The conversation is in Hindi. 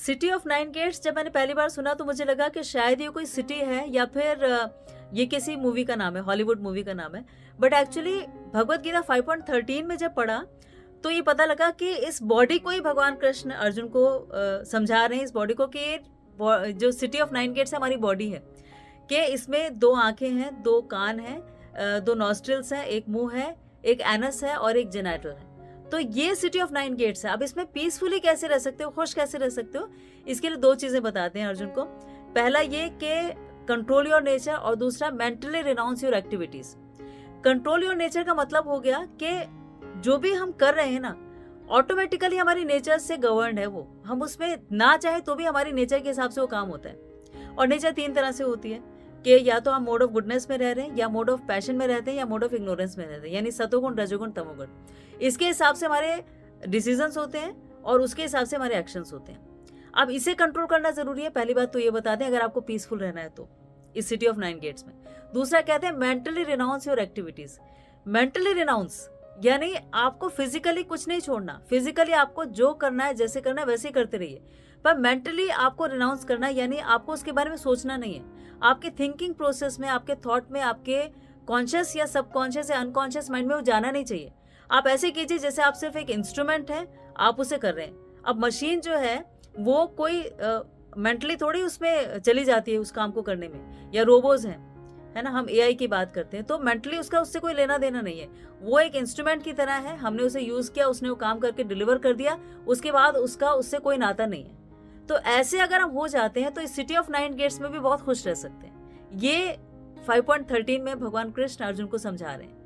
सिटी ऑफ नाइन गेट्स जब मैंने पहली बार सुना तो मुझे लगा कि शायद ये कोई सिटी है या फिर ये किसी मूवी का नाम है, हॉलीवुड मूवी का नाम है। बट एक्चुअली भगवत गीता 5.13 में जब पढ़ा तो ये पता लगा कि इस बॉडी को ही भगवान कृष्ण अर्जुन को समझा रहे हैं, इस बॉडी को कि जो सिटी ऑफ नाइन गेट्स है हमारी बॉडी है, कि इसमें 2 आंखें हैं, 2 कान हैं, 2 नॉस्ट्रिल्स हैं, एक मुंह है, एक एनस है और एक जेनाइटल है। तो ये सिटी ऑफ नाइन गेट्स है। अब इसमें पीसफुली कैसे रह सकते हो, खुश कैसे रह सकते हो, इसके लिए 2 चीजें बताते हैं अर्जुन को। पहला ये कि कंट्रोल योर नेचर और दूसरा mentally renounce your activities. Control your nature का मतलब हो गया कि जो भी हम कर रहे हैं ना, ऑटोमेटिकली हमारी नेचर से गवर्नड है वो, हम उसमें ना चाहे तो भी हमारी नेचर के हिसाब से वो काम होता है। और नेचर 3 तरह से होती है कि या तो हम मोड ऑफ गुडनेस में रह रहे हैं, या मोड ऑफ पैशन में रहते हैं, या मोड ऑफ इग्नोरेंस में रहते हैं, यानी सतोगुण, रजोगुण, तमोगुण। इसके हिसाब से हमारे डिसीजंस होते हैं और उसके हिसाब से हमारे एक्शंस होते हैं। अब इसे कंट्रोल करना जरूरी है, पहली बात तो ये बता दें, अगर आपको पीसफुल रहना है तो इस सिटी ऑफ नाइन गेट्स में। दूसरा कहते हैं mentally renounce your activities. Mentally renounce यानी आपको फिजिकली कुछ नहीं छोड़ना, फिजिकली आपको जो करना है, जैसे करना है वैसे ही करते रहिए, पर मेंटली आपको रिनाउंस करना है, यानी आपको उसके बारे में सोचना नहीं है। आपके थिंकिंग प्रोसेस में, आपके थॉट में, आपके कॉन्शियस या सबकॉन्शियस या अनकॉन्शियस माइंड में वो जाना नहीं चाहिए। आप ऐसे कीजिए जैसे आप सिर्फ एक इंस्ट्रूमेंट है, आप उसे कर रहे हैं। अब मशीन जो है वो कोई मेंटली थोड़ी उसमें चली जाती है उस काम को करने में, या रोबोज हैं, है ना, हम एआई की बात करते हैं, तो मेंटली उसका उससे कोई लेना देना नहीं है। वो एक इंस्ट्रूमेंट की तरह है, हमने उसे यूज किया, उसने वो काम करके डिलीवर कर दिया, उसके बाद उसका उससे कोई नाता नहीं है। तो ऐसे अगर हम हो जाते हैं तो इस सिटी ऑफ नाइन गेट्स में भी बहुत खुश रह सकते हैं। ये 5.13 में भगवान कृष्ण अर्जुन को समझा रहे हैं।